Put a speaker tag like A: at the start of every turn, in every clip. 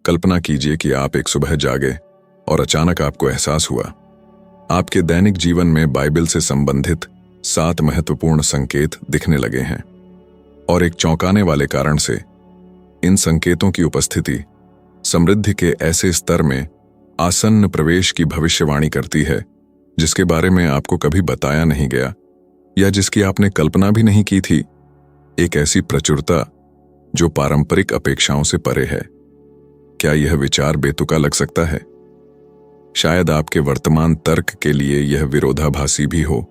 A: कल्पना कीजिए कि आप एक सुबह जागे और अचानक आपको एहसास हुआ आपके दैनिक जीवन में बाइबल से संबंधित 7 महत्वपूर्ण संकेत दिखने लगे हैं और एक चौंकाने वाले कारण से इन संकेतों की उपस्थिति समृद्धि के ऐसे स्तर में आसन्न प्रवेश की भविष्यवाणी करती है जिसके बारे में आपको कभी बताया नहीं गया या जिसकी आपने कल्पना भी नहीं की थी। एक ऐसी प्रचुरता जो पारंपरिक अपेक्षाओं से परे है। क्या यह विचार बेतुका लग सकता है? शायद आपके वर्तमान तर्क के लिए यह विरोधाभासी भी हो,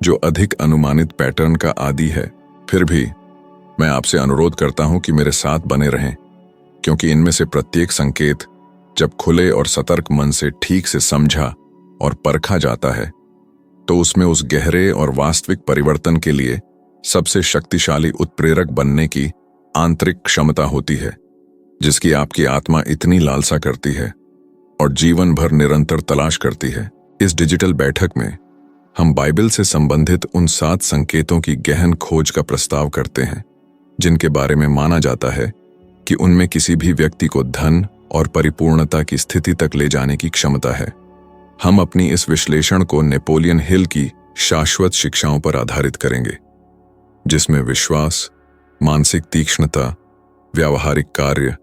A: जो अधिक अनुमानित पैटर्न का आदी है। फिर भी मैं आपसे अनुरोध करता हूं कि मेरे साथ बने रहें, क्योंकि इनमें से प्रत्येक संकेत जब खुले और सतर्क मन से ठीक से समझा और परखा जाता है तो उसमें उस गहरे और वास्तविक परिवर्तन के लिए सबसे शक्तिशाली उत्प्रेरक बनने की आंतरिक क्षमता होती है, जिसकी आपकी आत्मा इतनी लालसा करती है और जीवन भर निरंतर तलाश करती है। इस डिजिटल बैठक में हम बाइबल से संबंधित उन 7 संकेतों की गहन खोज का प्रस्ताव करते हैं, जिनके बारे में माना जाता है कि उनमें किसी भी व्यक्ति को धन और परिपूर्णता की स्थिति तक ले जाने की क्षमता है। हम अपनी इस विश्लेषण को नेपोलियन हिल की शाश्वत शिक्षाओं पर आधारित करेंगे, जिसमें विश्वास, मानसिक तीक्ष्णता, व्यावहारिक कार्य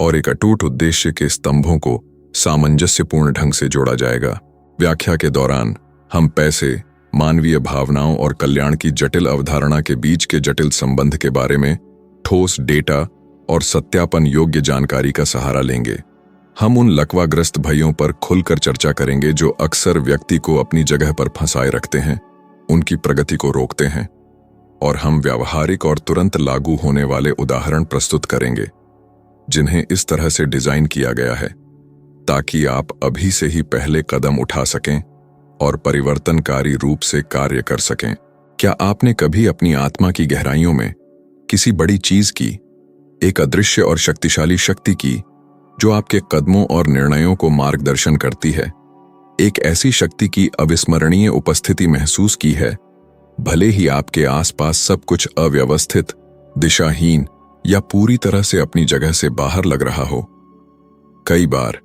A: और एक अटूट उद्देश्य के स्तंभों को सामंजस्यपूर्ण ढंग से जोड़ा जाएगा। व्याख्या के दौरान हम पैसे, मानवीय भावनाओं और कल्याण की जटिल अवधारणा के बीच के जटिल संबंध के बारे में ठोस डेटा और सत्यापन योग्य जानकारी का सहारा लेंगे। हम उन लकवाग्रस्त भइयों पर खुलकर चर्चा करेंगे जो अक्सर व्यक्ति को अपनी जगह पर फंसाए रखते हैं, उनकी प्रगति को रोकते हैं, और हम व्यावहारिक और तुरंत लागू होने वाले उदाहरण प्रस्तुत करेंगे, जिन्हें इस तरह से डिजाइन किया गया है ताकि आप अभी से ही पहले कदम उठा सकें और परिवर्तनकारी रूप से कार्य कर सकें। क्या आपने कभी अपनी आत्मा की गहराइयों में किसी बड़ी चीज की, एक अदृश्य और शक्तिशाली शक्ति की, जो आपके कदमों और निर्णयों को मार्गदर्शन करती है, एक ऐसी शक्ति की अविस्मरणीय उपस्थिति महसूस की है, भले ही आपके आसपास सब कुछ अव्यवस्थित, दिशाहीन या पूरी तरह से अपनी जगह से बाहर लग रहा हो? कई बार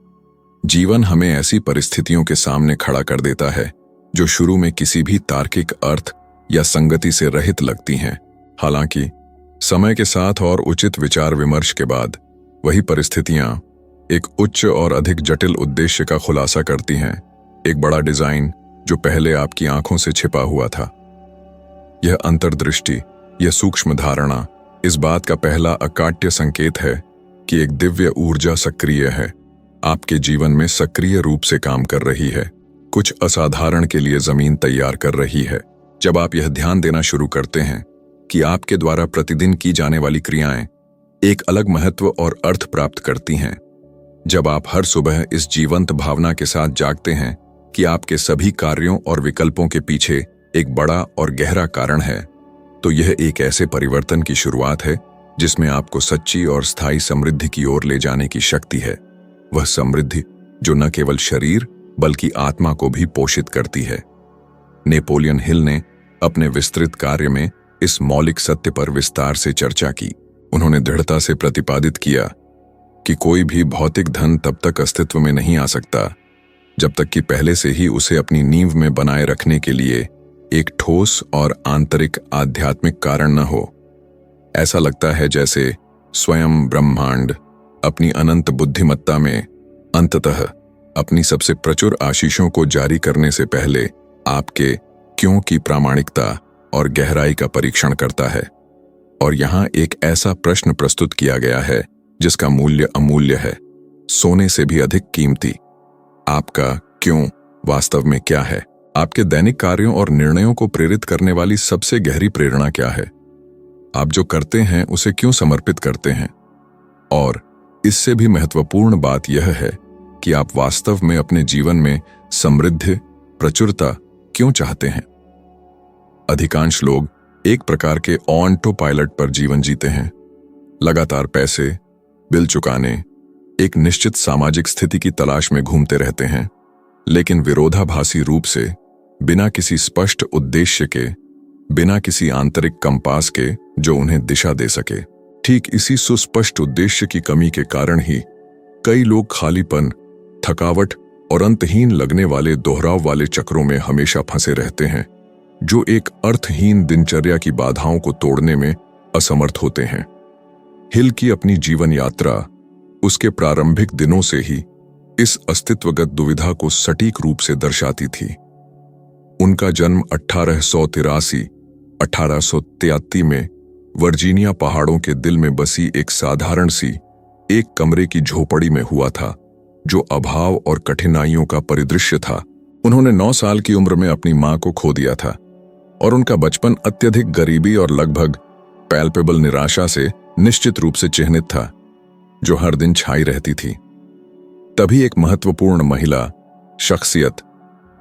A: जीवन हमें ऐसी परिस्थितियों के सामने खड़ा कर देता है जो शुरू में किसी भी तार्किक अर्थ या संगति से रहित लगती हैं। हालांकि समय के साथ और उचित विचार विमर्श के बाद वही परिस्थितियां एक उच्च और अधिक जटिल उद्देश्य का खुलासा करती हैं, एक बड़ा डिजाइन जो पहले आपकी आंखों से छिपा हुआ था। यह अंतर्दृष्टि, यह सूक्ष्म धारणा इस बात का पहला अकाट्य संकेत है कि एक दिव्य ऊर्जा सक्रिय है, आपके जीवन में सक्रिय रूप से काम कर रही है, कुछ असाधारण के लिए जमीन तैयार कर रही है। जब आप यह ध्यान देना शुरू करते हैं कि आपके द्वारा प्रतिदिन की जाने वाली क्रियाएं एक अलग महत्व और अर्थ प्राप्त करती हैं, जब आप हर सुबह इस जीवंत भावना के साथ जागते हैं कि आपके सभी कार्यों और विकल्पों के पीछे एक बड़ा और गहरा कारण है, तो यह एक ऐसे परिवर्तन की शुरुआत है जिसमें आपको सच्ची और स्थायी समृद्धि की ओर ले जाने की शक्ति है। वह समृद्धि जो न केवल शरीर बल्कि आत्मा को भी पोषित करती है। नेपोलियन हिल ने अपने विस्तृत कार्य में इस मौलिक सत्य पर विस्तार से चर्चा की। उन्होंने दृढ़ता से प्रतिपादित किया कि कोई भी भौतिक धन तब तक अस्तित्व में नहीं आ सकता जब तक कि पहले से ही उसे अपनी नींव में बनाए रखने के लिए एक ठोस और आंतरिक आध्यात्मिक कारण न हो। ऐसा लगता है जैसे स्वयं ब्रह्मांड अपनी अनंत बुद्धिमत्ता में अंततः अपनी सबसे प्रचुर आशीषों को जारी करने से पहले आपके क्यों की प्रामाणिकता और गहराई का परीक्षण करता है। और यहाँ एक ऐसा प्रश्न प्रस्तुत किया गया है जिसका मूल्य अमूल्य है, सोने से भी अधिक कीमती। आपका क्यों वास्तव में क्या है? आपके दैनिक कार्यों और निर्णयों को प्रेरित करने वाली सबसे गहरी प्रेरणा क्या है? आप जो करते हैं उसे क्यों समर्पित करते हैं? और इससे भी महत्वपूर्ण बात यह है कि आप वास्तव में अपने जीवन में समृद्धि, प्रचुरता क्यों चाहते हैं? अधिकांश लोग एक प्रकार के ऑटो पायलट पर जीवन जीते हैं, लगातार पैसे, बिल चुकाने, एक निश्चित सामाजिक स्थिति की तलाश में घूमते रहते हैं, लेकिन विरोधाभासी रूप से, बिना किसी स्पष्ट उद्देश्य के, बिना किसी आंतरिक कंपास के जो उन्हें दिशा दे सके। ठीक इसी सुस्पष्ट उद्देश्य की कमी के कारण ही कई लोग खालीपन, थकावट और अंतहीन लगने वाले दोहराव वाले चक्रों में हमेशा फंसे रहते हैं, जो एक अर्थहीन दिनचर्या की बाधाओं को तोड़ने में असमर्थ होते हैं। हिल की अपनी जीवन यात्रा उसके प्रारंभिक दिनों से ही इस अस्तित्वगत दुविधा को सटीक रूप से दर्शाती थी। उनका जन्म 1883 में वर्जीनिया पहाड़ों के दिल में बसी एक साधारण सी एक कमरे की झोपड़ी में हुआ था, जो अभाव और कठिनाइयों का परिदृश्य था। उन्होंने 9 साल की उम्र में अपनी मां को खो दिया था और उनका बचपन अत्यधिक गरीबी और लगभग पैल्पेबल निराशा से निश्चित रूप से चिह्नित था, जो हर दिन छाई रहती थी। तभी एक महत्वपूर्ण महिला शख्सियत,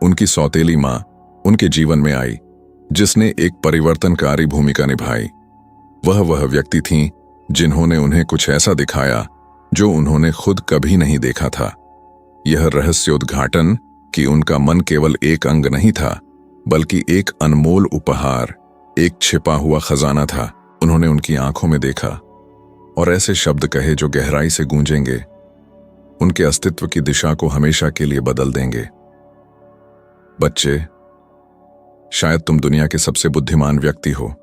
A: उनकी सौतेली मां, उनके जीवन में आई, जिसने एक परिवर्तनकारी भूमिका निभाई। वह व्यक्ति थीं जिन्होंने उन्हें कुछ ऐसा दिखाया जो उन्होंने खुद कभी नहीं देखा था। यह रहस्योद्घाटन कि उनका मन केवल एक अंग नहीं था, बल्कि एक अनमोल उपहार, एक छिपा हुआ खजाना था। उन्होंने उनकी आंखों में देखा और ऐसे शब्द कहे जो गहराई से गूंजेंगे, उनके अस्तित्व की दिशा को हमेशा के लिए बदल देंगे। बच्चे, शायद तुम दुनिया के सबसे बुद्धिमान व्यक्ति हो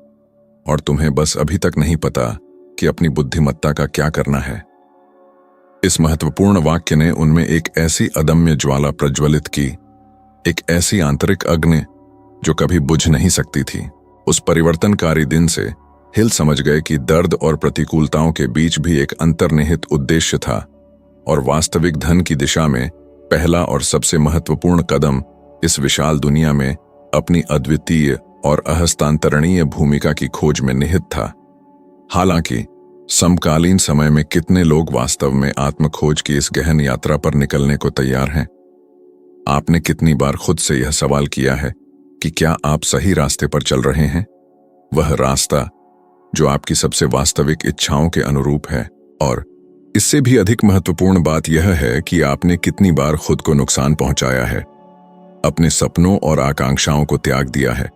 A: और तुम्हें बस अभी तक नहीं पता कि अपनी बुद्धिमत्ता का क्या करना है। इस महत्वपूर्ण वाक्य ने उनमें एक ऐसी अदम्य ज्वाला प्रज्वलित की, एक ऐसी आंतरिक अग्नि जो कभी बुझ नहीं सकती थी। उस परिवर्तनकारी दिन से हिल समझ गए कि दर्द और प्रतिकूलताओं के बीच भी एक अंतर्निहित उद्देश्य था और वास्तविक धन की दिशा में पहला और सबसे महत्वपूर्ण कदम इस विशाल दुनिया में अपनी अद्वितीय और अहस्तांतरणीय भूमिका की खोज में निहित था। हालांकि समकालीन समय में कितने लोग वास्तव में आत्मखोज की इस गहन यात्रा पर निकलने को तैयार हैं? आपने कितनी बार खुद से यह सवाल किया है कि क्या आप सही रास्ते पर चल रहे हैं? वह रास्ता जो आपकी सबसे वास्तविक इच्छाओं के अनुरूप है। और इससे भी अधिक महत्वपूर्ण बात यह है कि आपने कितनी बार खुद को नुकसान पहुंचाया है, अपने सपनों और आकांक्षाओं को त्याग दिया है,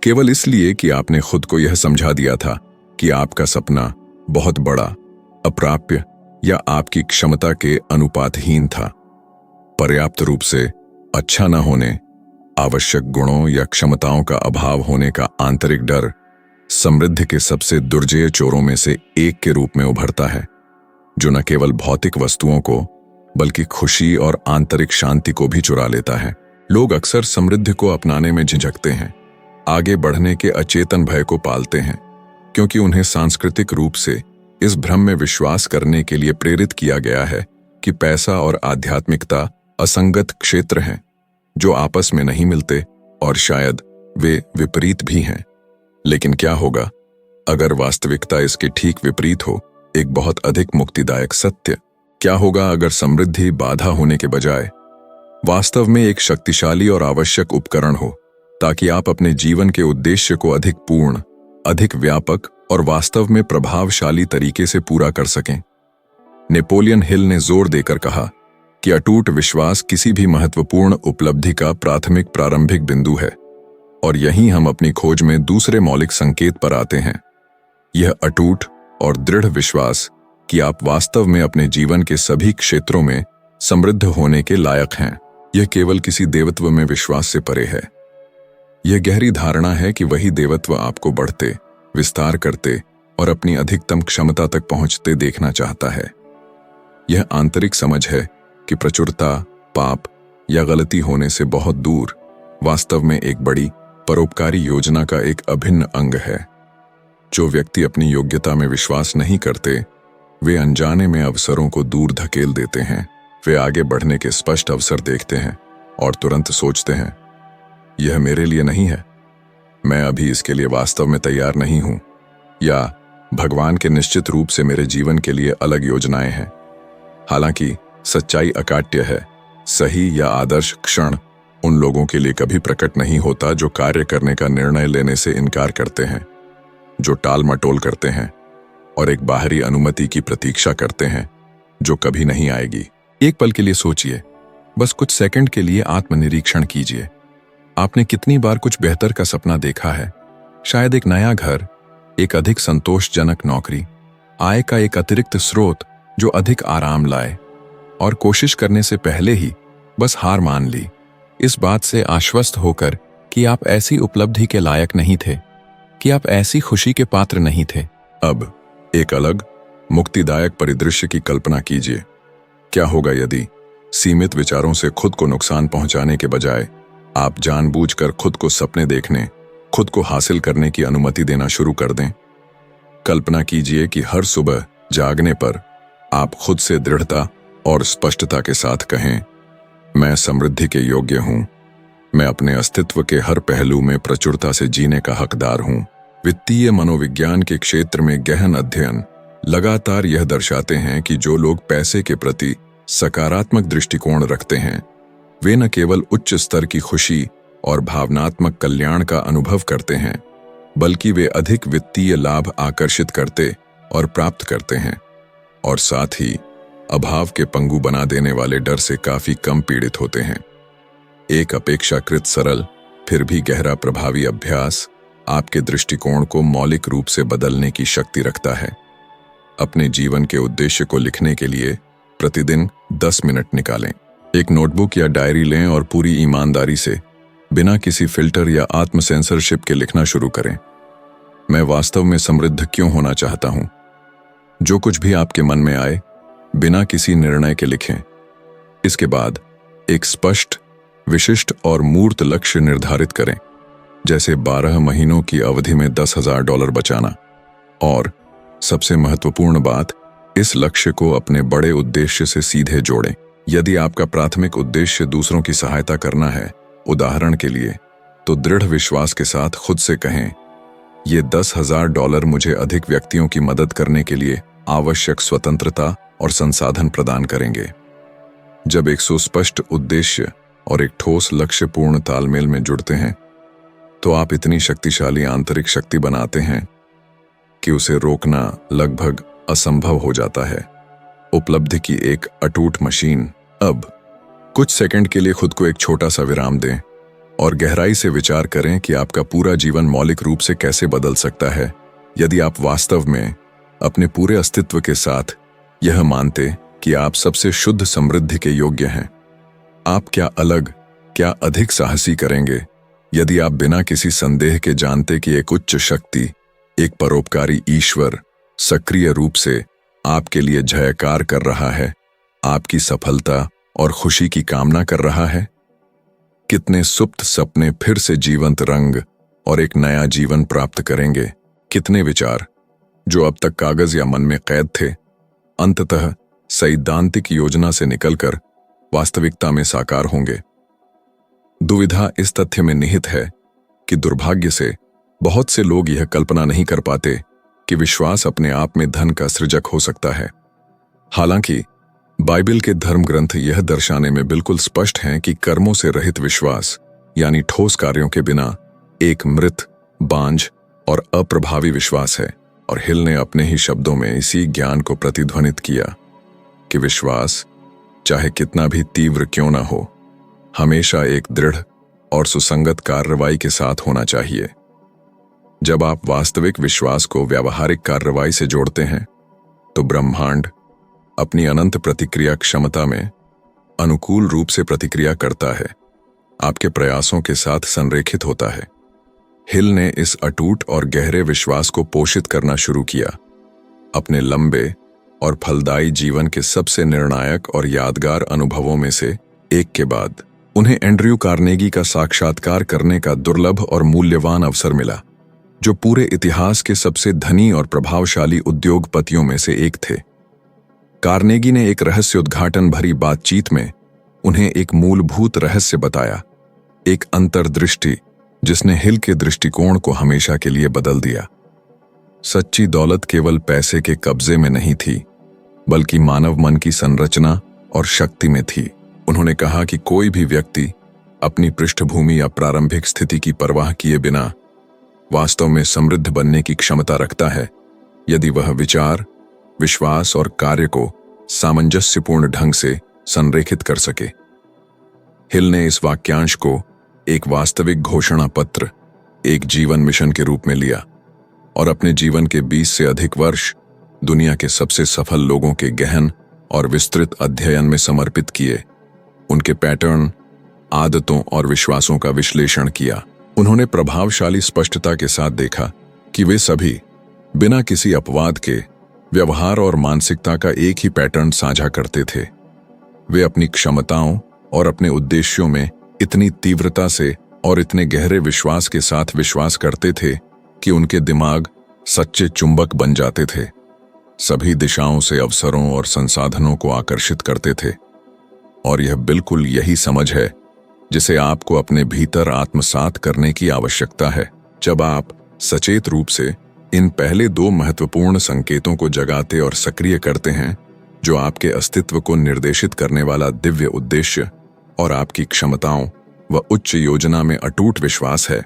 A: केवल इसलिए कि आपने खुद को यह समझा दिया था कि आपका सपना बहुत बड़ा, अप्राप्य या आपकी क्षमता के अनुपातहीन था। पर्याप्त रूप से अच्छा न होने, आवश्यक गुणों या क्षमताओं का अभाव होने का आंतरिक डर समृद्धि के सबसे दुर्जेय चोरों में से एक के रूप में उभरता है, जो न केवल भौतिक वस्तुओं को बल्कि खुशी और आंतरिक शांति को भी चुरा लेता है। लोग अक्सर समृद्धि को अपनाने में झिझकते हैं, आगे बढ़ने के अचेतन भय को पालते हैं, क्योंकि उन्हें सांस्कृतिक रूप से इस भ्रम में विश्वास करने के लिए प्रेरित किया गया है कि पैसा और आध्यात्मिकता असंगत क्षेत्र हैं जो आपस में नहीं मिलते और शायद वे विपरीत भी हैं। लेकिन क्या होगा अगर वास्तविकता इसके ठीक विपरीत हो, एक बहुत अधिक मुक्तिदायक सत्य? क्या होगा अगर समृद्धि बाधा होने के बजाय वास्तव में एक शक्तिशाली और आवश्यक उपकरण हो, ताकि आप अपने जीवन के उद्देश्य को अधिक पूर्ण, अधिक व्यापक और वास्तव में प्रभावशाली तरीके से पूरा कर सकें? नेपोलियन हिल ने जोर देकर कहा कि अटूट विश्वास किसी भी महत्वपूर्ण उपलब्धि का प्राथमिक प्रारंभिक बिंदु है, और यहीं हम अपनी खोज में दूसरे मौलिक संकेत पर आते हैं। यह अटूट और दृढ़ विश्वास कि आप वास्तव में अपने जीवन के सभी क्षेत्रों में समृद्ध होने के लायक हैं, यह केवल किसी देवत्व में विश्वास से परे है। यह गहरी धारणा है कि वही देवत्व आपको बढ़ते, विस्तार करते और अपनी अधिकतम क्षमता तक पहुंचते देखना चाहता है। यह आंतरिक समझ है कि प्रचुरता, पाप या गलती होने से बहुत दूर वास्तव में एक बड़ी परोपकारी योजना का एक अभिन्न अंग है। जो व्यक्ति अपनी योग्यता में विश्वास नहीं करते, वे अनजाने में अवसरों को दूर धकेल देते हैं। वे आगे बढ़ने के स्पष्ट अवसर देखते हैं और तुरंत सोचते हैं, यह मेरे लिए नहीं है, मैं अभी इसके लिए वास्तव में तैयार नहीं हूं, या भगवान के निश्चित रूप से मेरे जीवन के लिए अलग योजनाएं हैं। हालांकि सच्चाई अकाट्य है, सही या आदर्श क्षण उन लोगों के लिए कभी प्रकट नहीं होता जो कार्य करने का निर्णय लेने से इनकार करते हैं, जो टाल मटोल करते हैं और एक बाहरी अनुमति की प्रतीक्षा करते हैं जो कभी नहीं आएगी। एक पल के लिए सोचिए, बस कुछ सेकंड के लिए आत्मनिरीक्षण कीजिए। आपने कितनी बार कुछ बेहतर का सपना देखा है? शायद एक नया घर, एक अधिक संतोषजनक नौकरी, आय का एक अतिरिक्त स्रोत जो अधिक आराम लाए, और कोशिश करने से पहले ही बस हार मान ली, इस बात से आश्वस्त होकर कि आप ऐसी उपलब्धि के लायक नहीं थे, कि आप ऐसी खुशी के पात्र नहीं थे। अब एक अलग मुक्तिदायक परिदृश्य की कल्पना कीजिए। क्या होगा यदि सीमित विचारों से खुद को नुकसान पहुंचाने के बजाय आप जानबूझकर खुद को सपने देखने, खुद को हासिल करने की अनुमति देना शुरू कर दें? कल्पना कीजिए कि हर सुबह जागने पर आप खुद से दृढ़ता और स्पष्टता के साथ कहें, मैं समृद्धि के योग्य हूं, मैं अपने अस्तित्व के हर पहलू में प्रचुरता से जीने का हकदार हूं। वित्तीय मनोविज्ञान के क्षेत्र में गहन अध्ययन लगातार यह दर्शाते हैं कि जो लोग पैसे के प्रति सकारात्मक दृष्टिकोण रखते हैं, वे न केवल उच्च स्तर की खुशी और भावनात्मक कल्याण का अनुभव करते हैं, बल्कि वे अधिक वित्तीय लाभ आकर्षित करते और प्राप्त करते हैं, और साथ ही अभाव के पंगु बना देने वाले डर से काफी कम पीड़ित होते हैं। एक अपेक्षाकृत सरल फिर भी गहरा प्रभावी अभ्यास आपके दृष्टिकोण को मौलिक रूप से बदलने की शक्ति रखता है। अपने जीवन के उद्देश्य को लिखने के लिए प्रतिदिन 10 मिनट निकालें। एक नोटबुक या डायरी लें और पूरी ईमानदारी से, बिना किसी फिल्टर या आत्म सेंसरशिप के लिखना शुरू करें। मैं वास्तव में समृद्ध क्यों होना चाहता हूं? जो कुछ भी आपके मन में आए, बिना किसी निर्णय के लिखें। इसके बाद एक स्पष्ट, विशिष्ट और मूर्त लक्ष्य निर्धारित करें, जैसे 12 महीनों की अवधि में $10,000 बचाना। और सबसे महत्वपूर्ण बात, इस लक्ष्य को अपने बड़े उद्देश्य से सीधे जोड़ें। यदि आपका प्राथमिक उद्देश्य दूसरों की सहायता करना है, उदाहरण के लिए, तो दृढ़ विश्वास के साथ खुद से कहें, ये $10,000 मुझे अधिक व्यक्तियों की मदद करने के लिए आवश्यक स्वतंत्रता और संसाधन प्रदान करेंगे। जब एक सुस्पष्ट उद्देश्य और एक ठोस लक्ष्य पूर्ण तालमेल में जुड़ते हैं, तो आप इतनी शक्तिशाली आंतरिक शक्ति बनाते हैं कि उसे रोकना लगभग असंभव हो जाता है। उपलब्धि की एक अटूट मशीन। अब कुछ सेकंड के लिए खुद को एक छोटा सा विराम दें और गहराई से विचार करें कि आपका पूरा जीवन मौलिक रूप से कैसे बदल सकता है यदि आप वास्तव में अपने पूरे अस्तित्व के साथ यह मानते कि आप सबसे शुद्ध समृद्धि के योग्य हैं। आप क्या अलग, क्या अधिक साहसी करेंगे यदि आप बिना किसी संदेह के जानते कि एक उच्च शक्ति, एक परोपकारी ईश्वर सक्रिय रूप से आपके लिए जयकार कर रहा है, आपकी सफलता और खुशी की कामना कर रहा है? कितने सुप्त सपने फिर से जीवंत रंग और एक नया जीवन प्राप्त करेंगे? कितने विचार जो अब तक कागज या मन में कैद थे, अंततः सैद्धांतिक योजना से निकलकर वास्तविकता में साकार होंगे? दुविधा इस तथ्य में निहित है कि दुर्भाग्य से बहुत से लोग यह कल्पना नहीं कर पाते कि विश्वास अपने आप में धन का सृजक हो सकता है। हालांकि बाइबल के धर्म ग्रंथ यह दर्शाने में बिल्कुल स्पष्ट हैं कि कर्मों से रहित विश्वास, यानी ठोस कार्यों के बिना, एक मृत, बांझ और अप्रभावी विश्वास है। और हिल ने अपने ही शब्दों में इसी ज्ञान को प्रतिध्वनित किया कि विश्वास, चाहे कितना भी तीव्र क्यों न हो, हमेशा एक दृढ़ और सुसंगत कार्रवाई के साथ होना चाहिए। जब आप वास्तविक विश्वास को व्यावहारिक कार्रवाई से जोड़ते हैं, तो ब्रह्मांड अपनी अनंत प्रतिक्रिया क्षमता में अनुकूल रूप से प्रतिक्रिया करता है, आपके प्रयासों के साथ संरेखित होता है। हिल ने इस अटूट और गहरे विश्वास को पोषित करना शुरू किया। अपने लंबे और फलदायी जीवन के सबसे निर्णायक और यादगार अनुभवों में से एक के बाद उन्हें एंड्रयू कार्नेगी का साक्षात्कार करने का दुर्लभ और मूल्यवान अवसर मिला, जो पूरे इतिहास के सबसे धनी और प्रभावशाली उद्योगपतियों में से एक थे। कार्नेगी ने एक रहस्य उद्घाटन भरी बातचीत में उन्हें एक मूलभूत रहस्य बताया, एक अंतर्दृष्टि जिसने हिल के दृष्टिकोण को हमेशा के लिए बदल दिया। सच्ची दौलत केवल पैसे के कब्जे में नहीं थी, बल्कि मानव मन की संरचना और शक्ति में थी। उन्होंने कहा कि कोई भी व्यक्ति अपनी पृष्ठभूमि या प्रारंभिक स्थिति की परवाह किए बिना वास्तव में समृद्ध बनने की क्षमता रखता है, यदि वह विचार, विश्वास और कार्य को सामंजस्यपूर्ण ढंग से संरेखित कर सके। हिल ने इस वाक्यांश को एक वास्तविक घोषणा पत्र, एक जीवन मिशन के रूप में लिया और अपने जीवन के 20 से अधिक वर्ष दुनिया के सबसे सफल लोगों के गहन और विस्तृत अध्ययन में समर्पित किए। उनके पैटर्न, आदतों और विश्वासों का विश्लेषण किया। उन्होंने प्रभावशाली स्पष्टता के साथ देखा कि वे सभी बिना किसी अपवाद के व्यवहार और मानसिकता का एक ही पैटर्न साझा करते थे। वे अपनी क्षमताओं और अपने उद्देश्यों में इतनी तीव्रता से और इतने गहरे विश्वास के साथ विश्वास करते थे कि उनके दिमाग सच्चे चुंबक बन जाते थे, सभी दिशाओं से अवसरों और संसाधनों को आकर्षित करते थे। और यह बिल्कुल यही समझ है जिसे आपको अपने भीतर आत्मसात करने की आवश्यकता है। जब आप सचेत रूप से इन पहले दो महत्वपूर्ण संकेतों को जगाते और सक्रिय करते हैं, जो आपके अस्तित्व को निर्देशित करने वाला दिव्य उद्देश्य और आपकी क्षमताओं व उच्च योजना में अटूट विश्वास है,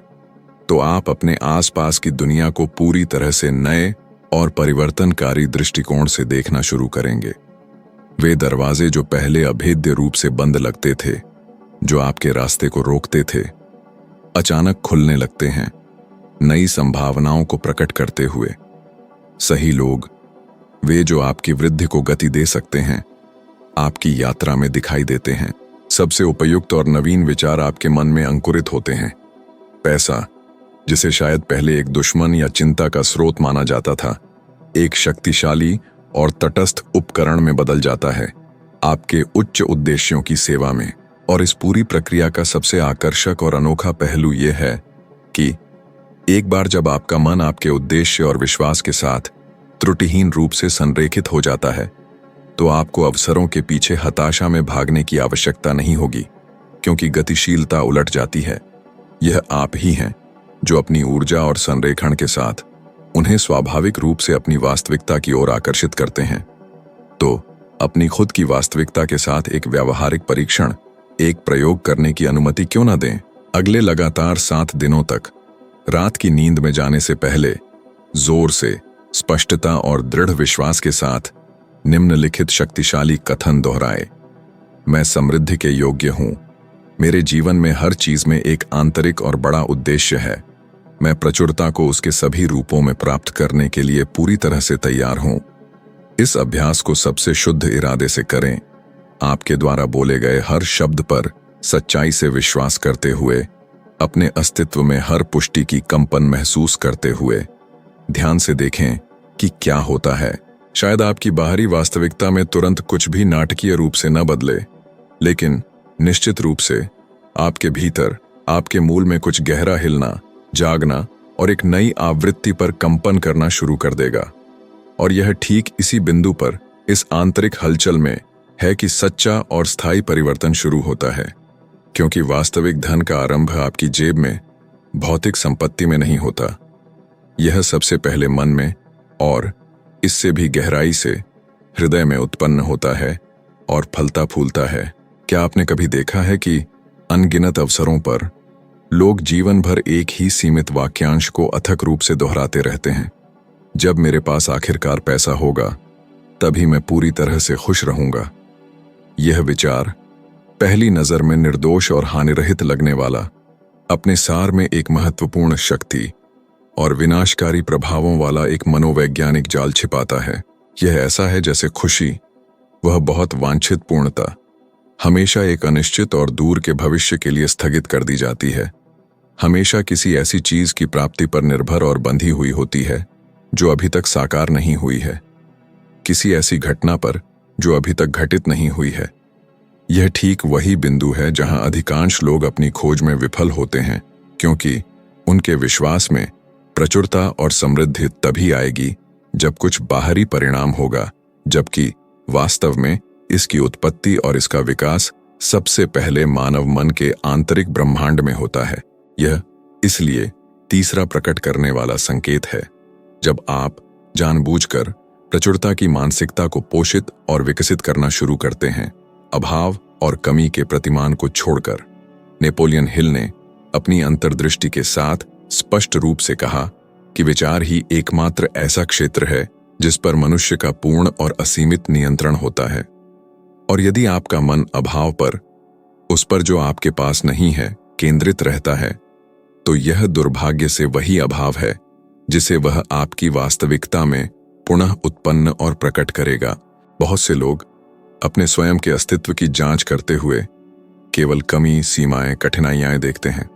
A: तो आप अपने आसपास की दुनिया को पूरी तरह से नए और परिवर्तनकारी दृष्टिकोण से देखना शुरू करेंगे। वे दरवाजे जो पहले अभेद्य रूप से बंद लगते थे, जो आपके रास्ते को रोकते थे, अचानक खुलने लगते हैं, नई संभावनाओं को प्रकट करते हुए। सही लोग, वे जो आपकी वृद्धि को गति दे सकते हैं, आपकी यात्रा में दिखाई देते हैं। सबसे उपयुक्त और नवीन विचार आपके मन में अंकुरित होते हैं। पैसा, जिसे शायद पहले एक दुश्मन या चिंता का स्रोत माना जाता था, एक शक्तिशाली और तटस्थ उपकरण में बदल जाता है, आपके उच्च उद्देश्यों की सेवा में। और इस पूरी प्रक्रिया का सबसे आकर्षक और अनोखा पहलू यह है कि एक बार जब आपका मन आपके उद्देश्य और विश्वास के साथ त्रुटिहीन रूप से संरेखित हो जाता है, तो आपको अवसरों के पीछे हताशा में भागने की आवश्यकता नहीं होगी, क्योंकि गतिशीलता उलट जाती है। यह आप ही हैं जो अपनी ऊर्जा और संरेखण के साथ उन्हें स्वाभाविक रूप से अपनी वास्तविकता की ओर आकर्षित करते हैं। तो अपनी खुद की वास्तविकता के साथ एक व्यावहारिक परीक्षण, एक प्रयोग करने की अनुमति क्यों न दें? अगले लगातार 7 दिनों तक रात की नींद में जाने से पहले जोर से, स्पष्टता और दृढ़ विश्वास के साथ निम्नलिखित शक्तिशाली कथन दोहराए। मैं समृद्धि के योग्य हूं। मेरे जीवन में हर चीज में एक आंतरिक और बड़ा उद्देश्य है। मैं प्रचुरता को उसके सभी रूपों में प्राप्त करने के लिए पूरी तरह से तैयार हूं। इस अभ्यास को सबसे शुद्ध इरादे से करें, आपके द्वारा बोले गए हर शब्द पर सच्चाई से विश्वास करते हुए, अपने अस्तित्व में हर पुष्टि की कंपन महसूस करते हुए। ध्यान से देखें कि क्या होता है। शायद आपकी बाहरी वास्तविकता में तुरंत कुछ भी नाटकीय रूप से न बदले, लेकिन निश्चित रूप से आपके भीतर, आपके मूल में कुछ गहरा हिलना, जागना और एक नई आवृत्ति पर कंपन करना शुरू कर देगा। और यह ठीक इसी बिंदु पर, इस आंतरिक हलचल में है कि सच्चा और स्थायी परिवर्तन शुरू होता है। क्योंकि वास्तविक धन का आरंभ आपकी जेब में, भौतिक संपत्ति में नहीं होता। यह सबसे पहले मन में और इससे भी गहराई से हृदय में उत्पन्न होता है और फलता फूलता है। क्या आपने कभी देखा है कि अनगिनत अवसरों पर लोग जीवन भर एक ही सीमित वाक्यांश को अथक रूप से दोहराते रहते हैं? जब मेरे पास आखिरकार पैसा होगा, तभी मैं पूरी तरह से खुश रहूंगा। यह विचार, पहली नजर में निर्दोष और हानिरहित लगने वाला, अपने सार में एक महत्वपूर्ण शक्ति और विनाशकारी प्रभावों वाला एक मनोवैज्ञानिक जाल छिपाता है। यह ऐसा है जैसे खुशी, वह बहुत वांछित पूर्णता, हमेशा एक अनिश्चित और दूर के भविष्य के लिए स्थगित कर दी जाती है। हमेशा किसी ऐसी चीज की प्राप्ति पर निर्भर और बंधी हुई होती है जो अभी तक साकार नहीं हुई है, किसी ऐसी घटना पर जो अभी तक घटित नहीं हुई है। यह ठीक वही बिंदु है जहां अधिकांश लोग अपनी खोज में विफल होते हैं, क्योंकि उनके विश्वास में प्रचुरता और समृद्धि तभी आएगी जब कुछ बाहरी परिणाम होगा, जबकि वास्तव में इसकी उत्पत्ति और इसका विकास सबसे पहले मानव मन के आंतरिक ब्रह्मांड में होता है। यह इसलिए तीसरा प्रकट करने वाला संकेत है, जब आप जानबूझकर प्रचुरता की मानसिकता को पोषित और विकसित करना शुरू करते हैं, अभाव और कमी के प्रतिमान को छोड़कर। नेपोलियन हिल ने अपनी अंतर्दृष्टि के साथ स्पष्ट रूप से कहा कि विचार ही एकमात्र ऐसा क्षेत्र है जिस पर मनुष्य का पूर्ण और असीमित नियंत्रण होता है। और यदि आपका मन अभाव पर, उस पर जो आपके पास नहीं है, केंद्रित रहता है, तो यह दुर्भाग्य से वही अभाव है जिसे वह आपकी वास्तविकता में पुनः उत्पन्न और प्रकट करेगा। बहुत से लोग अपने स्वयं के अस्तित्व की जांच करते हुए केवल कमी, सीमाएं, कठिनाइयां देखते हैं।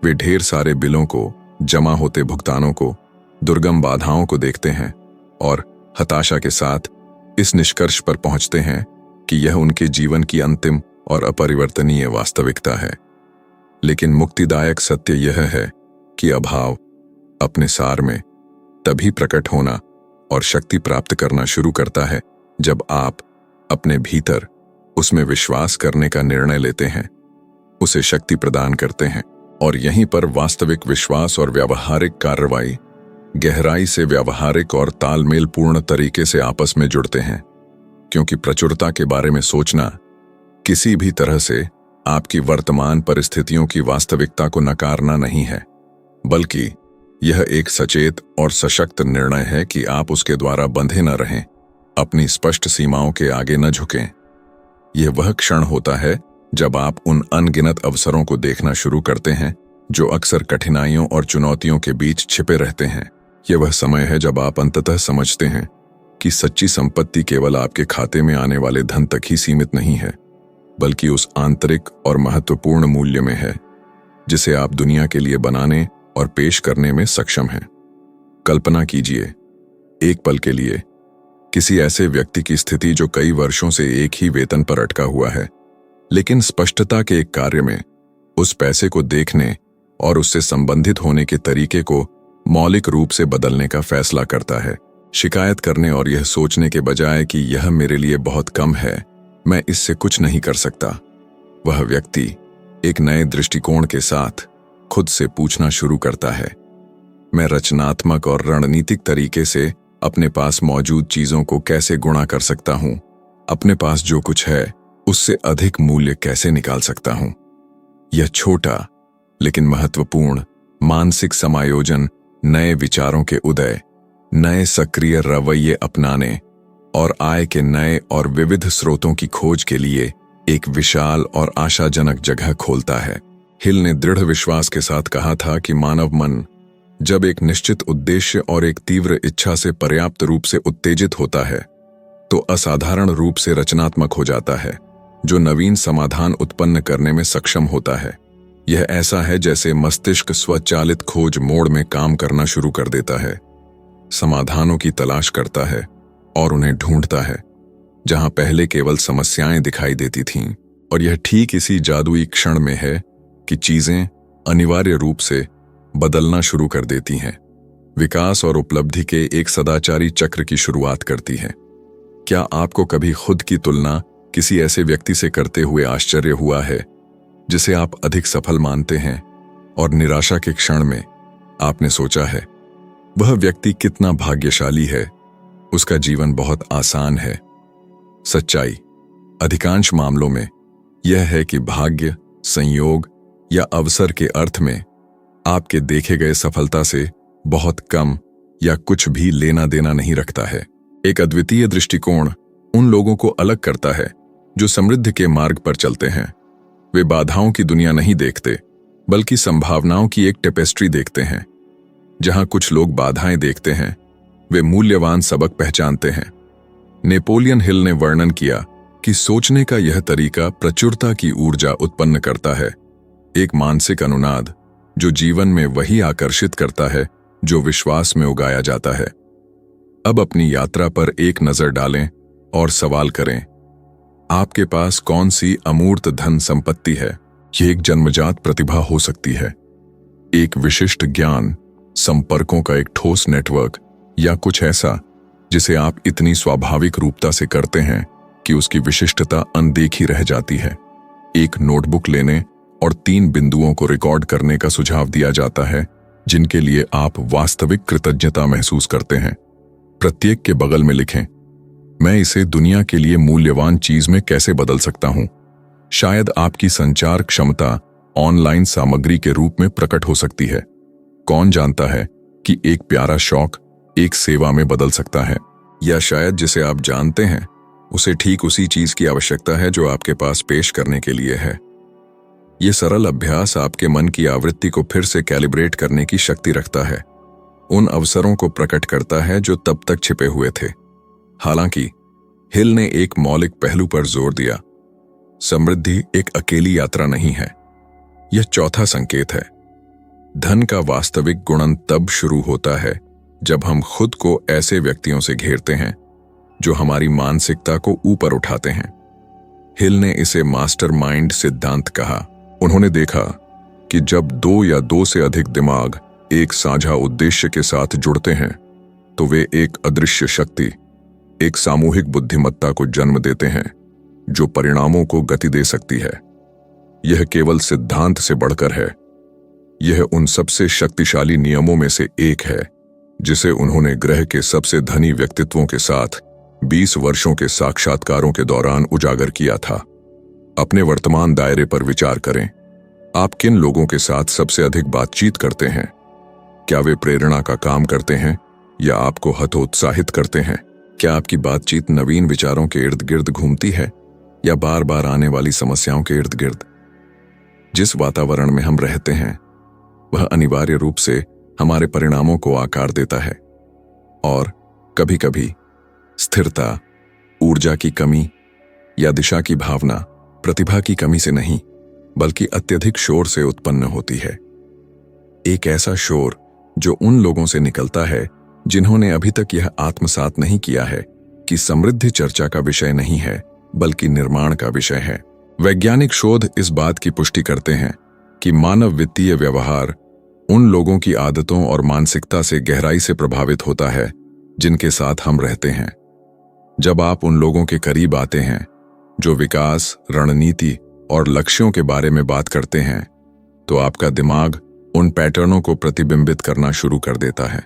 A: वे ढेर सारे बिलों को, जमा होते भुगतानों को, दुर्गम बाधाओं को देखते हैं और हताशा के साथ इस निष्कर्ष पर पहुंचते हैं कि यह उनके जीवन की अंतिम और अपरिवर्तनीय वास्तविकता है। लेकिन मुक्तिदायक सत्य यह है कि अभाव अपने सार में तभी प्रकट होना और शक्ति प्राप्त करना शुरू करता है जब आप अपने भीतर उसमें विश्वास करने का निर्णय लेते हैं, उसे शक्ति प्रदान करते हैं। और यहीं पर वास्तविक विश्वास और व्यावहारिक कार्रवाई गहराई से व्यावहारिक और तालमेलपूर्ण तरीके से आपस में जुड़ते हैं, क्योंकि प्रचुरता के बारे में सोचना किसी भी तरह से आपकी वर्तमान परिस्थितियों की वास्तविकता को नकारना नहीं है, बल्कि यह एक सचेत और सशक्त निर्णय है कि आप उसके द्वारा बंधे न रहें, अपनी स्पष्ट सीमाओं के आगे न झुकें। यह वह क्षण होता है जब आप उन अनगिनत अवसरों को देखना शुरू करते हैं जो अक्सर कठिनाइयों और चुनौतियों के बीच छिपे रहते हैं। यह वह समय है जब आप अंततः समझते हैं कि सच्ची संपत्ति केवल आपके खाते में आने वाले धन तक ही सीमित नहीं है, बल्कि उस आंतरिक और महत्वपूर्ण मूल्य में है जिसे आप दुनिया के लिए बनाने और पेश करने में सक्षम हैं। कल्पना कीजिए एक पल के लिए किसी ऐसे व्यक्ति की स्थिति जो कई वर्षों से एक ही वेतन पर अटका हुआ है, लेकिन स्पष्टता के एक कार्य में उस पैसे को देखने और उससे संबंधित होने के तरीके को मौलिक रूप से बदलने का फैसला करता है। शिकायत करने और यह सोचने के बजाय कि यह मेरे लिए बहुत कम है, मैं इससे कुछ नहीं कर सकता, वह व्यक्ति एक नए दृष्टिकोण के साथ खुद से पूछना शुरू करता है, मैं रचनात्मक और रणनीतिक तरीके से अपने पास मौजूद चीजों को कैसे गुणा कर सकता हूं, अपने पास जो कुछ है उससे अधिक मूल्य कैसे निकाल सकता हूं। यह छोटा लेकिन महत्वपूर्ण मानसिक समायोजन नए विचारों के उदय, नए सक्रिय रवैये अपनाने और आय के नए और विविध स्रोतों की खोज के लिए एक विशाल और आशाजनक जगह खोलता है। हिल ने दृढ़ विश्वास के साथ कहा था कि मानव मन जब एक निश्चित उद्देश्य और एक तीव्र इच्छा से पर्याप्त रूप से उत्तेजित होता है तो असाधारण रूप से रचनात्मक हो जाता है, जो नवीन समाधान उत्पन्न करने में सक्षम होता है। यह ऐसा है जैसे मस्तिष्क स्वचालित खोज मोड में काम करना शुरू कर देता है, समाधानों की तलाश करता है और उन्हें ढूंढता है जहां पहले केवल समस्याएं दिखाई देती थीं। और यह ठीक इसी जादुई क्षण में है कि चीजें अनिवार्य रूप से बदलना शुरू कर देती हैं, विकास और उपलब्धि के एक सदाचारी चक्र की शुरुआत करती है। क्या आपको कभी खुद की तुलना किसी ऐसे व्यक्ति से करते हुए आश्चर्य हुआ है जिसे आप अधिक सफल मानते हैं और निराशा के क्षण में आपने सोचा है वह व्यक्ति कितना भाग्यशाली है, उसका जीवन बहुत आसान है? सच्चाई अधिकांश मामलों में यह है कि भाग्य, संयोग या अवसर के अर्थ में आपके देखे गए सफलता से बहुत कम या कुछ भी लेना देना नहीं रखता है। एक अद्वितीय दृष्टिकोण उन लोगों को अलग करता है जो समृद्धि के मार्ग पर चलते हैं। वे बाधाओं की दुनिया नहीं देखते, बल्कि संभावनाओं की एक टेपेस्ट्री देखते हैं। जहां कुछ लोग बाधाएं देखते हैं, वे मूल्यवान सबक पहचानते हैं। नेपोलियन हिल ने वर्णन किया कि सोचने का यह तरीका प्रचुरता की ऊर्जा उत्पन्न करता है, एक मानसिक अनुनाद जो जीवन में वही आकर्षित करता है जो विश्वास में उगाया जाता है। अब अपनी यात्रा पर एक नजर डालें और सवाल करें, आपके पास कौन सी अमूर्त धन संपत्ति है? यह एक जन्मजात प्रतिभा हो सकती है, एक विशिष्ट ज्ञान, संपर्कों का एक ठोस नेटवर्क, या कुछ ऐसा जिसे आप इतनी स्वाभाविक रूपता से करते हैं कि उसकी विशिष्टता अनदेखी रह जाती है। एक नोटबुक लेने और 3 बिंदुओं को रिकॉर्ड करने का सुझाव दिया जाता है जिनके लिए आप वास्तविक कृतज्ञता महसूस करते हैं। प्रत्येक के बगल में लिखें, मैं इसे दुनिया के लिए मूल्यवान चीज में कैसे बदल सकता हूं। शायद आपकी संचार क्षमता ऑनलाइन सामग्री के रूप में प्रकट हो सकती है। कौन जानता है कि एक प्यारा शौक एक सेवा में बदल सकता है, या शायद जिसे आप जानते हैं उसे ठीक उसी चीज की आवश्यकता है जो आपके पास पेश करने के लिए है। यह सरल अभ्यास आपके मन की आवृत्ति को फिर से कैलिब्रेट करने की शक्ति रखता है, उन अवसरों को प्रकट करता है जो तब तक छिपे हुए थे। हालांकि हिल ने एक मौलिक पहलू पर जोर दिया। समृद्धि एक अकेली यात्रा नहीं है, यह चौथा संकेत है। धन का वास्तविक गुणन तब शुरू होता है जब हम खुद को ऐसे व्यक्तियों से घेरते हैं जो हमारी मानसिकता को ऊपर उठाते हैं। हिल ने इसे मास्टरमाइंड सिद्धांत कहा। उन्होंने देखा कि जब दो या दो से अधिक दिमाग एक साझा उद्देश्य के साथ जुड़ते हैं तो वे एक अदृश्य शक्ति, एक सामूहिक बुद्धिमत्ता को जन्म देते हैं जो परिणामों को गति दे सकती है। यह केवल सिद्धांत से बढ़कर है, यह उन सबसे शक्तिशाली नियमों में से एक है जिसे उन्होंने ग्रह के सबसे धनी व्यक्तित्वों के साथ 20 वर्षों के साक्षात्कारों के दौरान उजागर किया था। अपने वर्तमान दायरे पर विचार करें। आप किन लोगों के साथ सबसे अधिक बातचीत करते हैं? क्या वे प्रेरणा का काम करते हैं या आपको हतोत्साहित करते हैं? क्या आपकी बातचीत नवीन विचारों के इर्द गिर्द घूमती है या बार बार आने वाली समस्याओं के इर्द गिर्द? जिस वातावरण में हम रहते हैं वह अनिवार्य रूप से हमारे परिणामों को आकार देता है, और कभी-कभी स्थिरता, ऊर्जा की कमी या दिशा की भावना प्रतिभा की कमी से नहीं बल्कि अत्यधिक शोर से उत्पन्न होती है। एक ऐसा शोर जो उन लोगों से निकलता है जिन्होंने अभी तक यह आत्मसात नहीं किया है कि समृद्धि चर्चा का विषय नहीं है बल्कि निर्माण का विषय है। वैज्ञानिक शोध इस बात की पुष्टि करते हैं कि मानव वित्तीय व्यवहार उन लोगों की आदतों और मानसिकता से गहराई से प्रभावित होता है जिनके साथ हम रहते हैं। जब आप उन लोगों के करीब आते हैं जो विकास, रणनीति और लक्ष्यों के बारे में बात करते हैं, तो आपका दिमाग उन पैटर्नों को प्रतिबिंबित करना शुरू कर देता है।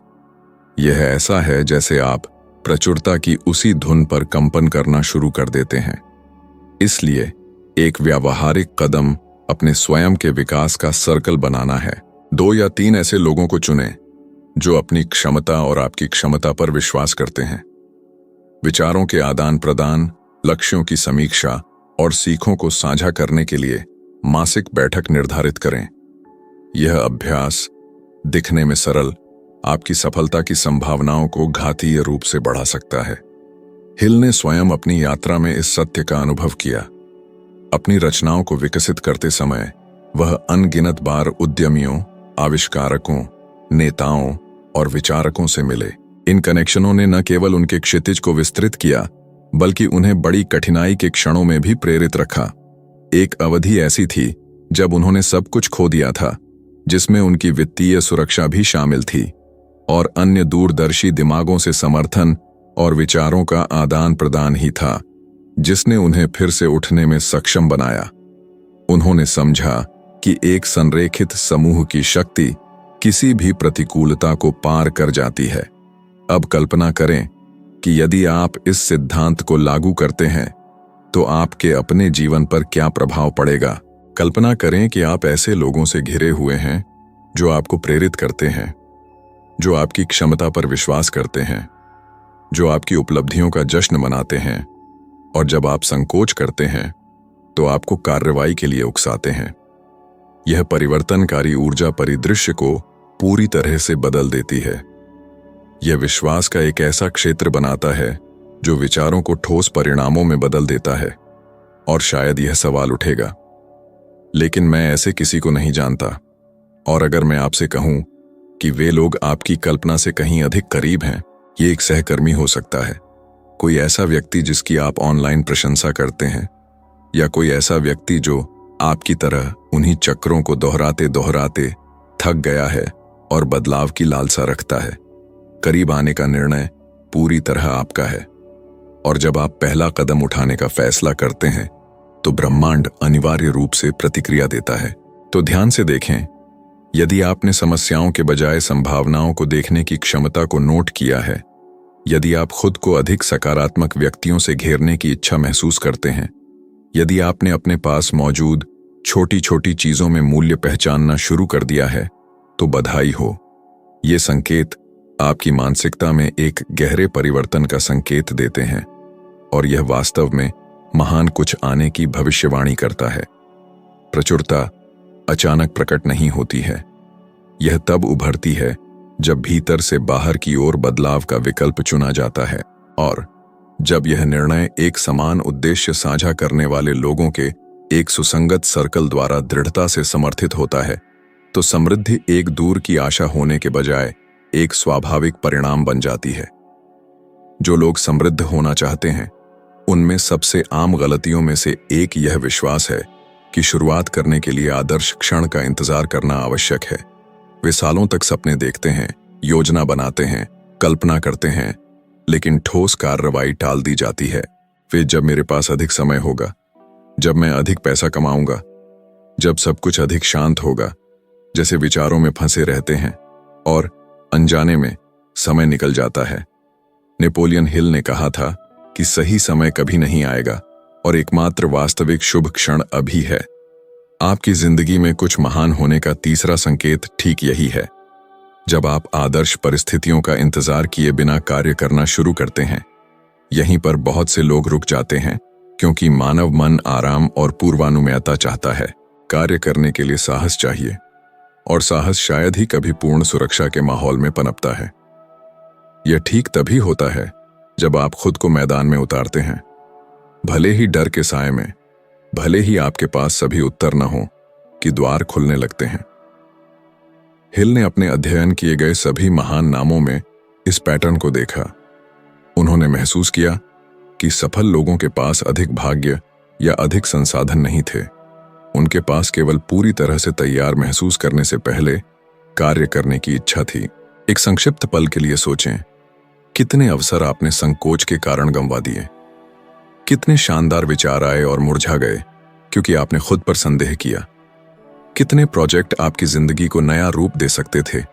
A: यह ऐसा है जैसे आप प्रचुरता की उसी धुन पर कंपन करना शुरू कर देते हैं। इसलिए एक व्यावहारिक कदम अपने स्वयं के विकास का सर्कल बनाना है। 2 या 3 ऐसे लोगों को चुनें जो अपनी क्षमता और आपकी क्षमता पर विश्वास करते हैं। विचारों के आदान प्रदान, लक्ष्यों की समीक्षा और सीखों को साझा करने के लिए मासिक बैठक निर्धारित करें। यह अभ्यास दिखने में सरल आपकी सफलता की संभावनाओं को घातीय रूप से बढ़ा सकता है। हिल ने स्वयं अपनी यात्रा में इस सत्य का अनुभव किया। अपनी रचनाओं को विकसित करते समय वह अनगिनत बार उद्यमियों, आविष्कारकों, नेताओं और विचारकों से मिले। इन कनेक्शनों ने न केवल उनके क्षितिज को विस्तृत किया बल्कि उन्हें बड़ी कठिनाई के क्षणों में भी प्रेरित रखा। एक अवधि ऐसी थी जब उन्होंने सब कुछ खो दिया था, जिसमें उनकी वित्तीय सुरक्षा भी शामिल थी और अन्य दूरदर्शी दिमागों से समर्थन और विचारों का आदान प्रदान ही था जिसने उन्हें फिर से उठने में सक्षम बनाया। उन्होंने समझा कि एक संरेखित समूह की शक्ति किसी भी प्रतिकूलता को पार कर जाती है। अब कल्पना करें कि यदि आप इस सिद्धांत को लागू करते हैं तो आपके अपने जीवन पर क्या प्रभाव पड़ेगा। कल्पना करें कि आप ऐसे लोगों से घिरे हुए हैं जो आपको प्रेरित करते हैं, जो आपकी क्षमता पर विश्वास करते हैं, जो आपकी उपलब्धियों का जश्न मनाते हैं, और जब आप संकोच करते हैं तो आपको कार्रवाई के लिए उकसाते हैं। यह परिवर्तनकारी ऊर्जा परिदृश्य को पूरी तरह से बदल देती है। यह विश्वास का एक ऐसा क्षेत्र बनाता है जो विचारों को ठोस परिणामों में बदल देता है। और शायद यह सवाल उठेगा, लेकिन मैं ऐसे किसी को नहीं जानता। और अगर मैं आपसे कहूं कि वे लोग आपकी कल्पना से कहीं अधिक करीब हैं, ये एक सहकर्मी हो सकता है, कोई ऐसा व्यक्ति जिसकी आप ऑनलाइन प्रशंसा करते हैं, या कोई ऐसा व्यक्ति जो आपकी तरह उन्हीं चक्रों को दोहराते दोहराते थक गया है और बदलाव की लालसा रखता है। करीब आने का निर्णय पूरी तरह आपका है, और जब आप पहला कदम उठाने का फैसला करते हैं तो ब्रह्मांड अनिवार्य रूप से प्रतिक्रिया देता है। तो ध्यान से देखें, यदि आपने समस्याओं के बजाय संभावनाओं को देखने की क्षमता को नोट किया है, यदि आप खुद को अधिक सकारात्मक व्यक्तियों से घेरने की इच्छा महसूस करते हैं, यदि आपने अपने पास मौजूद छोटी छोटी चीजों में मूल्य पहचानना शुरू कर दिया है, तो बधाई हो। ये संकेत आपकी मानसिकता में एक गहरे परिवर्तन का संकेत देते हैं, और यह वास्तव में महान कुछ आने की भविष्यवाणी करता है। प्रचुरता अचानक प्रकट नहीं होती है, यह तब उभरती है जब भीतर से बाहर की ओर बदलाव का विकल्प चुना जाता है। और जब यह निर्णय एक समान उद्देश्य साझा करने वाले लोगों के एक सुसंगत सर्कल द्वारा दृढ़ता से समर्थित होता है, तो समृद्धि एक दूर की आशा होने के बजाय एक स्वाभाविक परिणाम बन जाती है। जो लोग समृद्ध होना चाहते हैं, उनमें सबसे आम गलतियों में से एक यह विश्वास है कि शुरुआत करने के लिए आदर्श क्षण का इंतजार करना आवश्यक है। वे सालों तक सपने देखते हैं, योजना बनाते हैं, कल्पना करते हैं, लेकिन ठोस कार्रवाई टाल दी जाती है। फिर जब मेरे पास अधिक समय होगा, जब मैं अधिक पैसा कमाऊंगा, जब सब कुछ अधिक शांत होगा, जैसे विचारों में फंसे रहते हैं और अनजाने में समय निकल जाता है। नेपोलियन हिल ने कहा था कि सही समय कभी नहीं आएगा और एकमात्र वास्तविक शुभ क्षण अभी है। आपकी जिंदगी में कुछ महान होने का तीसरा संकेत ठीक यही है। जब आप आदर्श परिस्थितियों का इंतजार किए बिना कार्य करना शुरू करते हैं, यहीं पर बहुत से लोग रुक जाते हैं, क्योंकि मानव मन आराम और पूर्वानुमेयता चाहता है। कार्य करने के लिए साहस चाहिए, और साहस शायद ही कभी पूर्ण सुरक्षा के माहौल में पनपता है। यह ठीक तभी होता है जब आप खुद को मैदान में उतारते हैं, भले ही डर के साए में, भले ही आपके पास सभी उत्तर न हो, कि द्वार खुलने लगते हैं। हिल ने अपने अध्ययन किए गए सभी महान नामों में इस पैटर्न को देखा। उन्होंने महसूस किया कि सफल लोगों के पास अधिक भाग्य या अधिक संसाधन नहीं थे। उनके पास केवल पूरी तरह से तैयार महसूस करने से पहले कार्य करने की इच्छा थी। एक संक्षिप्त पल के लिए सोचें, कितने अवसर आपने संकोच के कारण गंवा दिए। कितने शानदार विचार आए और मुरझा गए क्योंकि आपने खुद पर संदेह किया। कितने प्रोजेक्ट आपकी जिंदगी को नया रूप दे सकते थे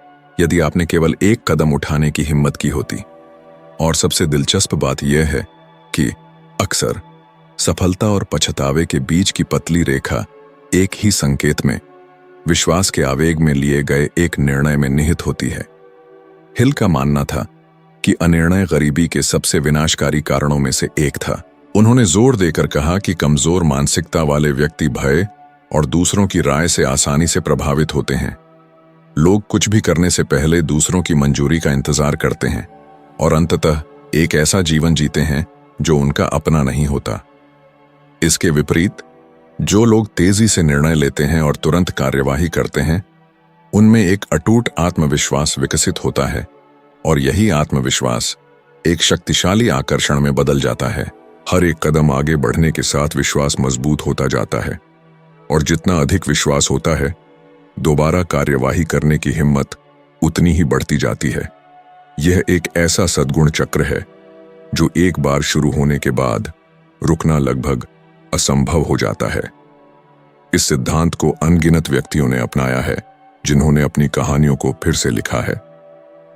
A: यदि आपने केवल एक कदम उठाने की हिम्मत की होती। और सबसे दिलचस्प बात यह है कि अक्सर सफलता और पछतावे के बीच की पतली रेखा एक ही संकेत में, विश्वास के आवेग में लिए गए एक निर्णय में निहित होती है। हिल का मानना था कि अनिर्णय गरीबी के सबसे विनाशकारी कारणों में से एक था। उन्होंने जोर देकर कहा कि कमजोर मानसिकता वाले व्यक्ति भय और दूसरों की राय से आसानी से प्रभावित होते हैं। लोग कुछ भी करने से पहले दूसरों की मंजूरी का इंतजार करते हैं और अंततः एक ऐसा जीवन जीते हैं जो उनका अपना नहीं होता। इसके विपरीत, जो लोग तेजी से निर्णय लेते हैं और तुरंत कार्यवाही करते हैं, उनमें एक अटूट आत्मविश्वास विकसित होता है, और यही आत्मविश्वास एक शक्तिशाली आकर्षण में बदल जाता है। हर एक कदम आगे बढ़ने के साथ विश्वास मजबूत होता जाता है, और जितना अधिक विश्वास होता है, दोबारा कार्यवाही करने की हिम्मत उतनी ही बढ़ती जाती है। यह एक ऐसा सद्गुण चक्र है जो एक बार शुरू होने के बाद रुकना लगभग असंभव हो जाता है। इस सिद्धांत को अनगिनत व्यक्तियों ने अपनाया है, जिन्होंने अपनी कहानियों को फिर से लिखा है।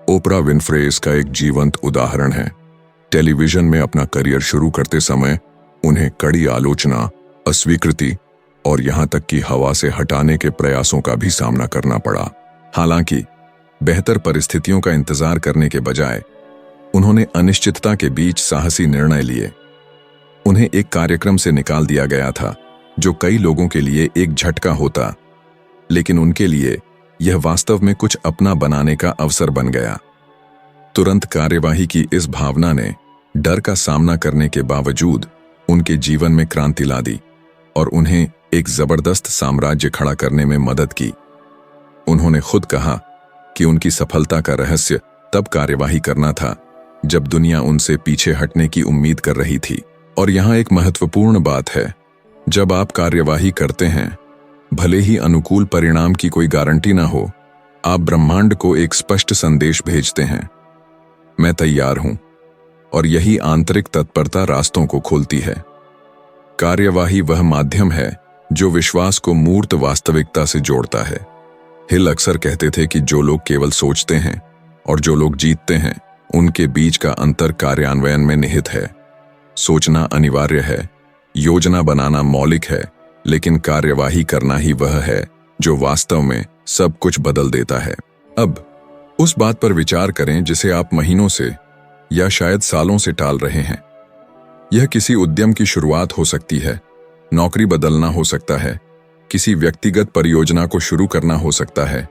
A: ओपरा विनफ्रे इसका एक जीवंत उदाहरण है। टेलीविजन में अपना करियर शुरू करते समय उन्हें कड़ी आलोचना, अस्वीकृति और यहां तक कि हवा से हटाने के प्रयासों का भी सामना करना पड़ा। हालांकि बेहतर परिस्थितियों का इंतजार करने के बजाय उन्होंने अनिश्चितता के बीच साहसी निर्णय लिए। उन्हें एक कार्यक्रम से निकाल दिया गया था जो कई लोगों के लिए एक झटका होता, लेकिन उनके लिए यह वास्तव में कुछ अपना बनाने का अवसर बन गया। तुरंत कार्यवाही की इस भावना ने डर का सामना करने के बावजूद उनके जीवन में क्रांति ला दी और उन्हें एक जबरदस्त साम्राज्य खड़ा करने में मदद की। उन्होंने खुद कहा कि उनकी सफलता का रहस्य तब कार्यवाही करना था जब दुनिया उनसे पीछे हटने की उम्मीद कर रही थी। और यहाँ एक महत्वपूर्ण बात है, जब आप कार्यवाही करते हैं, भले ही अनुकूल परिणाम की कोई गारंटी ना हो, आप ब्रह्मांड को एक स्पष्ट संदेश भेजते हैं, मैं तैयार हूं। और यही आंतरिक तत्परता रास्तों को खोलती है। कार्यवाही वह माध्यम है जो विश्वास को मूर्त वास्तविकता से जोड़ता है। हिल अक्सर कहते थे कि जो लोग केवल सोचते हैं और जो लोग जीतते हैं, उनके बीच का अंतर कार्यान्वयन में निहित है। सोचना अनिवार्य है, योजना बनाना मौलिक है, लेकिन कार्यवाही करना ही वह है जो वास्तव में सब कुछ बदल देता है। अब उस बात पर विचार करें जिसे आप महीनों से या शायद सालों से टाल रहे हैं। यह किसी उद्यम की शुरुआत हो सकती है, नौकरी बदलना हो सकता है, किसी व्यक्तिगत परियोजना को शुरू करना हो सकता है,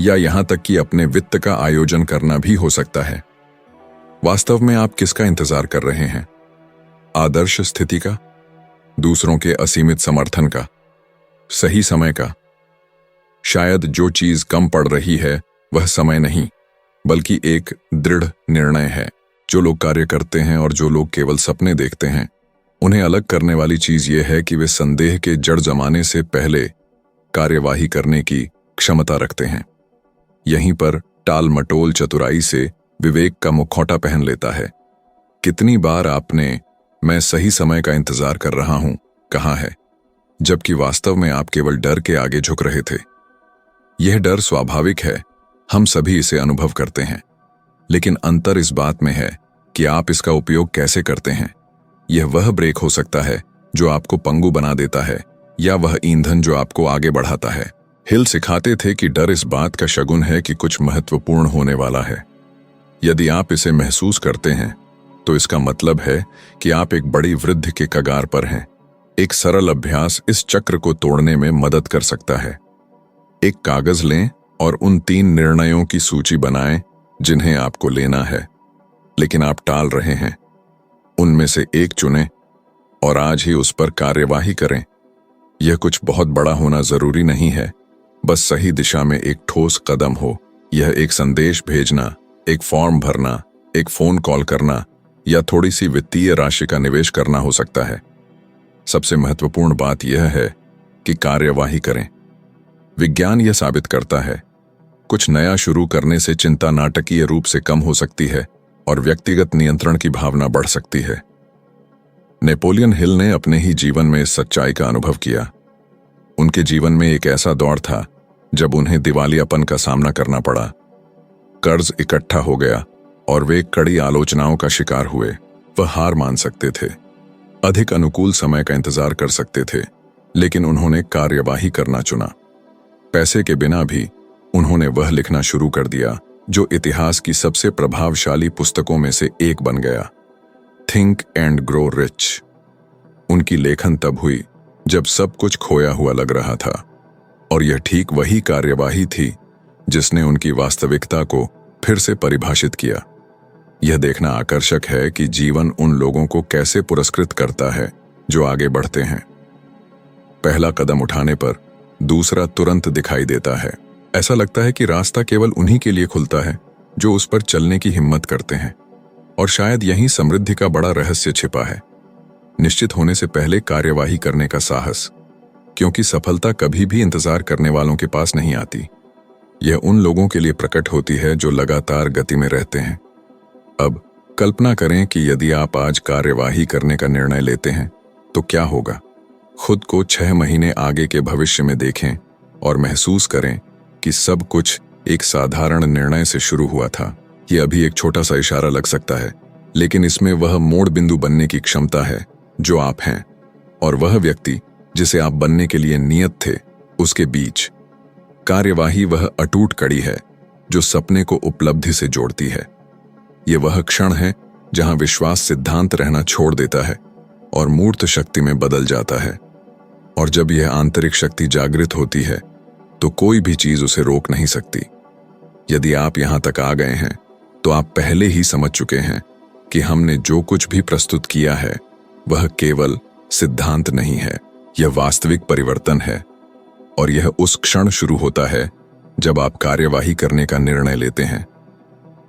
A: या यहां तक कि अपने वित्त का आयोजन करना भी हो सकता है। वास्तव में आप किसका इंतजार कर रहे हैं? आदर्श स्थिति का, दूसरों के असीमित समर्थन का, सही समय का। शायद जो चीज कम पड़ रही है वह समय नहीं, बल्कि एक दृढ़ निर्णय है। जो लोग कार्य करते हैं और जो लोग केवल सपने देखते हैं, उन्हें अलग करने वाली चीज यह है कि वे संदेह के जड़ जमाने से पहले कार्यवाही करने की क्षमता रखते हैं। यहीं पर टाल मटोल चतुराई से विवेक का मुखौटा पहन लेता है। कितनी बार आपने मैं सही समय का इंतजार कर रहा हूं कहा है, जबकि वास्तव में आप केवल डर के आगे झुक रहे थे। यह डर स्वाभाविक है, हम सभी इसे अनुभव करते हैं, लेकिन अंतर इस बात में है कि आप इसका उपयोग कैसे करते हैं। यह वह ब्रेक हो सकता है जो आपको पंगु बना देता है, या वह ईंधन जो आपको आगे बढ़ाता है। हिल सिखाते थे कि डर इस बात का शगुन है कि कुछ महत्वपूर्ण होने वाला है। यदि आप इसे महसूस करते हैं तो इसका मतलब है कि आप एक बड़ी वृद्धि के कगार पर हैं। एक सरल अभ्यास इस चक्र को तोड़ने में मदद कर सकता है। एक कागज लें और उन 3 निर्णयों की सूची बनाएं जिन्हें आपको लेना है, लेकिन आप टाल रहे हैं। उनमें से एक चुनें और आज ही उस पर कार्यवाही करें। यह कुछ बहुत बड़ा होना जरूरी नहीं है, बस सही दिशा में एक ठोस कदम हो। यह एक संदेश भेजना, एक फॉर्म भरना, एक फोन कॉल करना, या थोड़ी सी वित्तीय राशि का निवेश करना हो सकता है। सबसे महत्वपूर्ण बात यह है कि कार्यवाही करें। विज्ञान यह साबित करता है, कुछ नया शुरू करने से चिंता नाटकीय रूप से कम हो सकती है और व्यक्तिगत नियंत्रण की भावना बढ़ सकती है। नेपोलियन हिल ने अपने ही जीवन में इस सच्चाई का अनुभव किया। उनके जीवन में एक ऐसा दौर था जब उन्हें दिवालियापन का सामना करना पड़ा। कर्ज इकट्ठा हो गया और वे कड़ी आलोचनाओं का शिकार हुए। वह हार मान सकते थे, अधिक अनुकूल समय का इंतजार कर सकते थे, लेकिन उन्होंने कार्यवाही करना चुना। पैसे के बिना भी उन्होंने वह लिखना शुरू कर दिया जो इतिहास की सबसे प्रभावशाली पुस्तकों में से एक बन गया, थिंक एंड ग्रो रिच। उनकी लेखन तब हुई जब सब कुछ खोया हुआ लग रहा था, और यह ठीक वही कार्यवाही थी जिसने उनकी वास्तविकता को फिर से परिभाषित किया। यह देखना आकर्षक है कि जीवन उन लोगों को कैसे पुरस्कृत करता है जो आगे बढ़ते हैं। पहला कदम उठाने पर दूसरा तुरंत दिखाई देता है। ऐसा लगता है कि रास्ता केवल उन्हीं के लिए खुलता है जो उस पर चलने की हिम्मत करते हैं, और शायद यही समृद्धि का बड़ा रहस्य छिपा है। निश्चित होने से पहले कार्यवाही करने का साहस, क्योंकि सफलता कभी भी इंतजार करने वालों के पास नहीं आती। यह उन लोगों के लिए प्रकट होती है जो लगातार गति में रहते हैं। अब कल्पना करें कि यदि आप आज कार्यवाही करने का निर्णय लेते हैं तो क्या होगा। खुद को 6 महीने आगे के भविष्य में देखें और महसूस करें कि सब कुछ एक साधारण निर्णय से शुरू हुआ था। यह अभी एक छोटा सा इशारा लग सकता है, लेकिन इसमें वह मोड़ बिंदु बनने की क्षमता है जो आप हैं और वह व्यक्ति जिसे आप बनने के लिए नियत थे, उसके बीच। कार्यवाही वह अटूट कड़ी है जो सपने को उपलब्धि से जोड़ती है। यह वह क्षण है जहां विश्वास सिद्धांत रहना छोड़ देता है और मूर्त शक्ति में बदल जाता है। और जब यह आंतरिक शक्ति जागृत होती है तो कोई भी चीज उसे रोक नहीं सकती। यदि आप यहां तक आ गए हैं तो आप पहले ही समझ चुके हैं कि हमने जो कुछ भी प्रस्तुत किया है वह केवल सिद्धांत नहीं है, यह वास्तविक परिवर्तन है। और यह उस क्षण शुरू होता है जब आप कार्यवाही करने का निर्णय लेते हैं।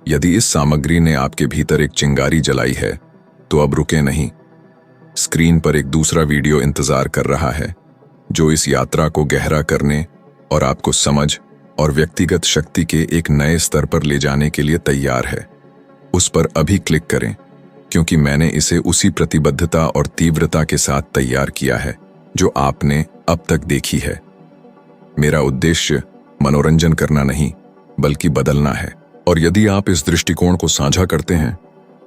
A: यदि इस सामग्री ने आपके भीतर एक चिंगारी जलाई है तो अब रुके नहीं। स्क्रीन पर एक दूसरा वीडियो इंतजार कर रहा है जो इस यात्रा को गहरा करने और आपको समझ और व्यक्तिगत शक्ति के एक नए स्तर पर ले जाने के लिए तैयार है। उस पर अभी क्लिक करें, क्योंकि मैंने इसे उसी प्रतिबद्धता और तीव्रता के साथ तैयार किया है जो आपने अब तक देखी है। मेरा उद्देश्य मनोरंजन करना नहीं, बल्कि बदलना है। और यदि आप इस दृष्टिकोण को साझा करते हैं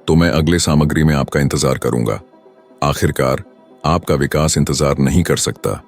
A: तो मैं अगले सामग्री में आपका इंतजार करूंगा। आखिरकार आपका विकास इंतजार नहीं कर सकता।